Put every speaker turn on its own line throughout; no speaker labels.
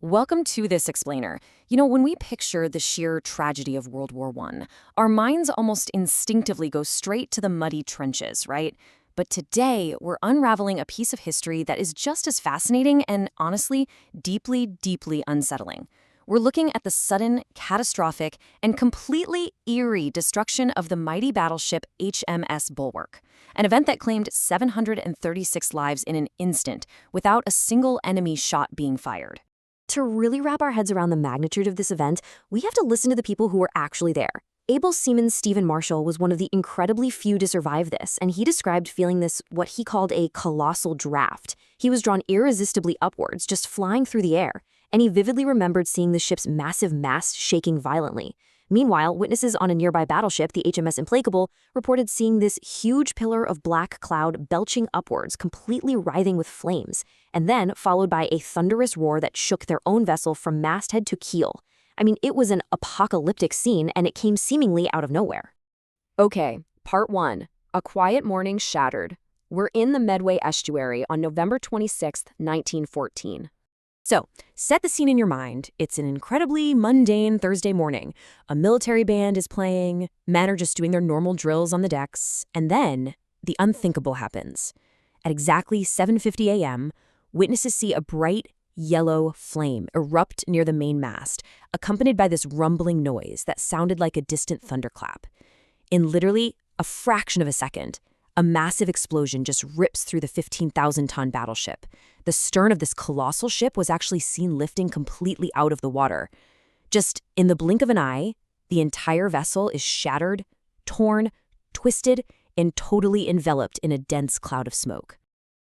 Welcome to this explainer. You know, when we picture the sheer tragedy of World War I, our minds almost instinctively go straight to the muddy trenches, right? But today, we're unraveling a piece of history that is just as fascinating and, honestly, deeply, deeply unsettling. We're looking at the sudden, catastrophic, and completely eerie destruction of the mighty battleship HMS Bulwark, an event that claimed 736 lives in an instant without a single enemy shot being fired.
To really wrap our heads around the magnitude of this event, we have to listen to the people who were actually there. Able seaman Stephen Marshall was one of the incredibly few to survive this, and he described feeling this, what he called a colossal draft. He was drawn irresistibly upwards, just flying through the air, and he vividly remembered seeing the ship's massive mast shaking violently. Meanwhile, witnesses on a nearby battleship, the HMS Implacable, reported seeing this huge pillar of black cloud belching upwards, completely writhing with flames, and then followed by a thunderous roar that shook their own vessel from masthead to keel. I mean, it was an apocalyptic scene, and it came seemingly out of nowhere.
Okay, part 1. A quiet morning shattered. We're in the Medway estuary on November 26, 1914. So, set the scene in your mind. It's an incredibly mundane Thursday morning. A military band is playing, men are just doing their normal drills on the decks, and then the unthinkable happens. At exactly 7:50 a.m., witnesses see a bright yellow flame erupt near the main mast, accompanied by this rumbling noise that sounded like a distant thunderclap. In literally a fraction of a second, a massive explosion just rips through the 15,000-ton battleship. The stern of this colossal ship was actually seen lifting completely out of the water. Just in the blink of an eye, the entire vessel is shattered, torn, twisted, and totally enveloped in a dense cloud of smoke.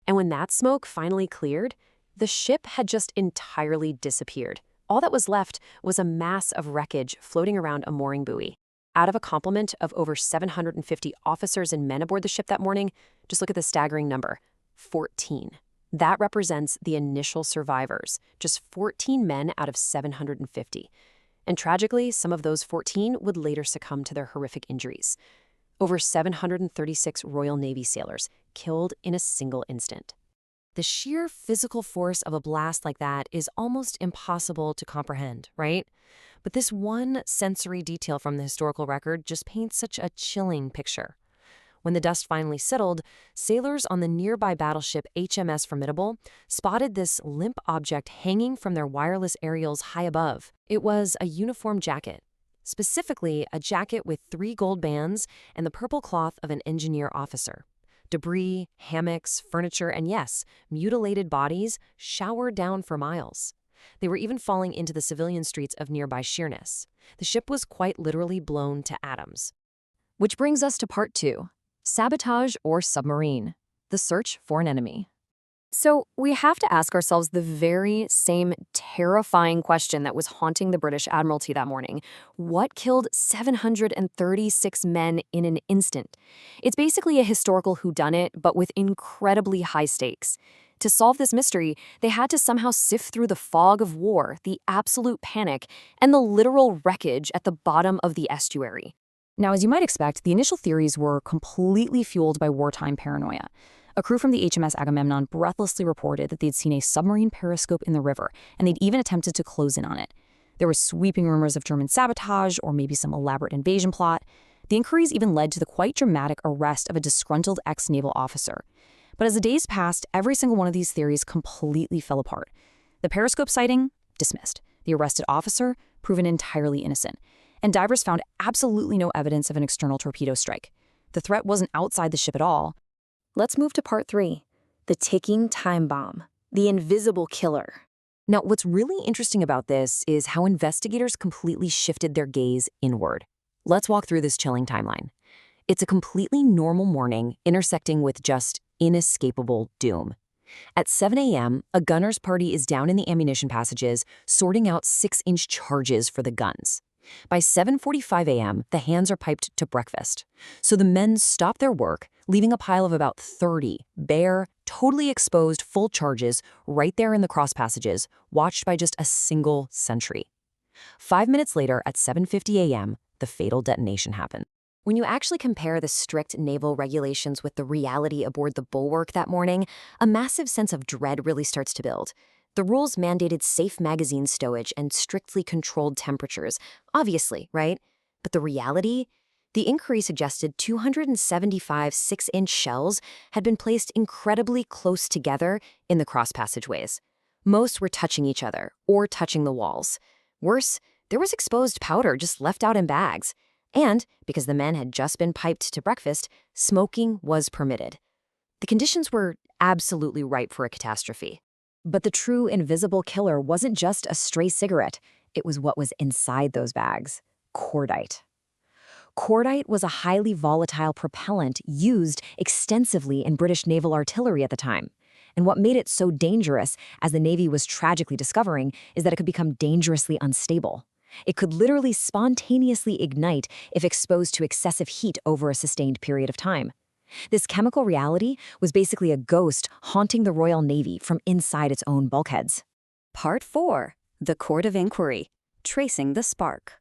And when that smoke finally cleared, the ship had just entirely disappeared. All that was left was a mass of wreckage floating around a mooring buoy. Out of a complement of over 750 officers and men aboard the ship that morning, just look at the staggering number, 14. That represents the initial survivors, just 14 men out of 750. And tragically, some of those 14 would later succumb to their horrific injuries. Over 736 Royal Navy sailors killed in a single instant. The sheer physical force of a blast like that is almost impossible to comprehend, right? But this one sensory detail from the historical record just paints such a chilling picture. When the dust finally settled, sailors on the nearby battleship HMS Formidable spotted this limp object hanging from their wireless aerials high above. It was a uniform jacket, specifically a jacket with 3 gold bands and the purple cloth of an engineer officer. Debris, hammocks, furniture, and yes, mutilated bodies showered down for miles. They were even falling into the civilian streets of nearby Sheerness. The ship was quite literally blown to atoms.
Which brings us to part 2, sabotage or submarine, the search for an enemy. So we have to ask ourselves the very same terrifying question that was haunting the British Admiralty that morning. What killed 736 men in an instant? It's basically a historical whodunit, but with incredibly high stakes. To solve this mystery, they had to somehow sift through the fog of war, the absolute panic, and the literal wreckage at the bottom of the estuary. Now, as you might expect, the initial theories were completely fueled by wartime paranoia. A crew from the HMS Agamemnon breathlessly reported that they'd seen a submarine periscope in the river, and they'd even attempted to close in on it. There were sweeping rumors of German sabotage or maybe some elaborate invasion plot. The inquiries even led to the quite dramatic arrest of a disgruntled ex-naval officer. But as the days passed, every single one of these theories completely fell apart. The periscope sighting? Dismissed. The arrested officer? Proven entirely innocent. And divers found absolutely no evidence of an external torpedo strike. The threat wasn't outside the ship at all.
Let's move to part 3, the ticking time bomb, the invisible killer.
Now, what's really interesting about this is how investigators completely shifted their gaze inward. Let's walk through this chilling timeline. It's a completely normal morning intersecting with just inescapable doom. At 7 a.m., a gunner's party is down in the ammunition passages, sorting out 6-inch charges for the guns. By 7:45 a.m., the hands are piped to breakfast. So the men stop their work, leaving a pile of about 30 bare, totally exposed full charges right there in the cross passages, watched by just a single sentry. 5 minutes later, at 7:50 a.m., the fatal detonation happened. When you actually compare the strict naval regulations with the reality aboard the Bulwark that morning, a massive sense of dread really starts to build.
The rules mandated safe magazine stowage and strictly controlled temperatures, obviously, right? But the reality? The inquiry suggested 275 6-inch shells had been placed incredibly close together in the cross passageways. Most were touching each other or touching the walls. Worse, there was exposed powder just left out in bags. And, because the men had just been piped to breakfast, smoking was permitted. The conditions were absolutely ripe for a catastrophe. But the true invisible killer wasn't just a stray cigarette. It was what was inside those bags: cordite. Cordite was a highly volatile propellant used extensively in British naval artillery at the time. And what made it so dangerous, as the Navy was tragically discovering, is that it could become dangerously unstable. It could literally spontaneously ignite if exposed to excessive heat over a sustained period of time. This chemical reality was basically a ghost haunting the Royal Navy from inside its own bulkheads.
Part 4. The Court of Inquiry. Tracing the Spark.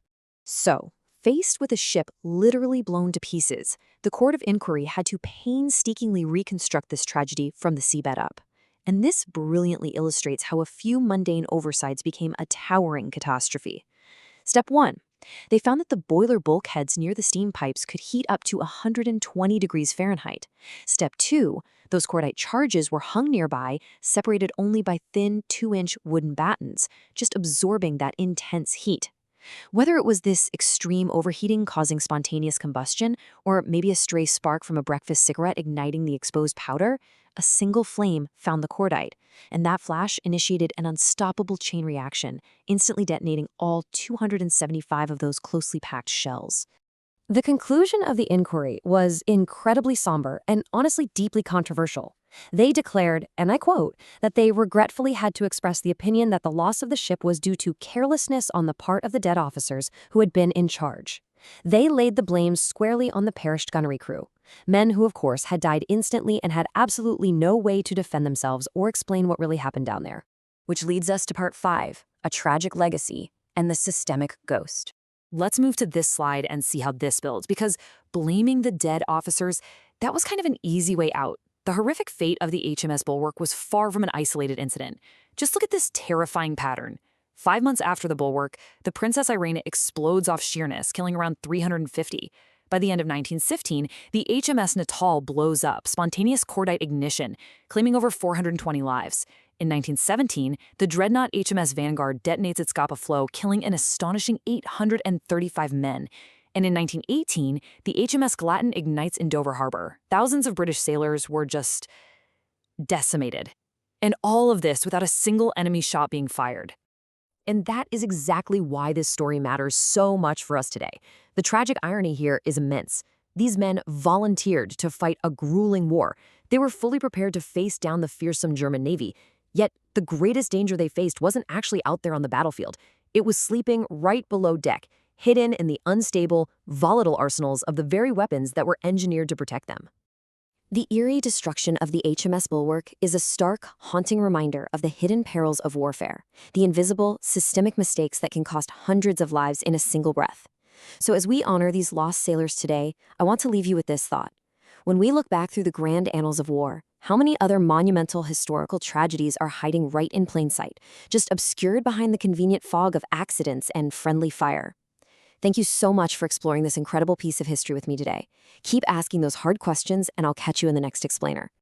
So, faced with a ship literally blown to pieces, the Court of Inquiry had to painstakingly reconstruct this tragedy from the seabed up. And this brilliantly illustrates how a few mundane oversights became a towering catastrophe. Step 1. They found that the boiler bulkheads near the steam pipes could heat up to 120 degrees Fahrenheit. Step 2. Those cordite charges were hung nearby, separated only by thin 2-inch wooden battens, just absorbing that intense heat. Whether it was this extreme overheating causing spontaneous combustion, or maybe a stray spark from a breakfast cigarette igniting the exposed powder, a single flame found the cordite, and that flash initiated an unstoppable chain reaction, instantly detonating all 275 of those closely packed shells. The conclusion of the inquiry was incredibly somber and honestly deeply controversial. They declared, and I quote, that they regretfully had to express the opinion that the loss of the ship was due to carelessness on the part of the dead officers who had been in charge. They laid the blame squarely on the perished gunnery crew, men who, of course, had died instantly and had absolutely no way to defend themselves or explain what really happened down there. Which leads us to Part 5, a tragic legacy and the systemic ghost. Let's move to this slide and see how this builds, because blaming the dead officers, that was kind of an easy way out. The horrific fate of the HMS Bulwark was far from an isolated incident. Just look at this terrifying pattern. 5 months after the Bulwark, the Princess Irene explodes off Sheerness, killing around 350. By the end of 1915, the HMS Natal blows up, spontaneous cordite ignition, claiming over 420 lives. In 1917, the dreadnought HMS Vanguard detonates its gap of flow, killing an astonishing 835 men. And in 1918, the HMS Gallatin ignites in Dover Harbor. Thousands of British sailors were just decimated. And all of this without a single enemy shot being fired. And that is exactly why this story matters so much for us today. The tragic irony here is immense. These men volunteered to fight a grueling war. They were fully prepared to face down the fearsome German Navy. Yet, the greatest danger they faced wasn't actually out there on the battlefield. It was sleeping right below deck, hidden in the unstable, volatile arsenals of the very weapons that were engineered to protect them. The eerie destruction of the HMS Bulwark is a stark, haunting reminder of the hidden perils of warfare, the invisible, systemic mistakes that can cost hundreds of lives in a single breath. So as we honor these lost sailors today, I want to leave you with this thought. When we look back through the grand annals of war, how many other monumental historical tragedies are hiding right in plain sight, just obscured behind the convenient fog of accidents and friendly fire? Thank you so much for exploring this incredible piece of history with me today. Keep asking those hard questions, and I'll catch you in the next explainer.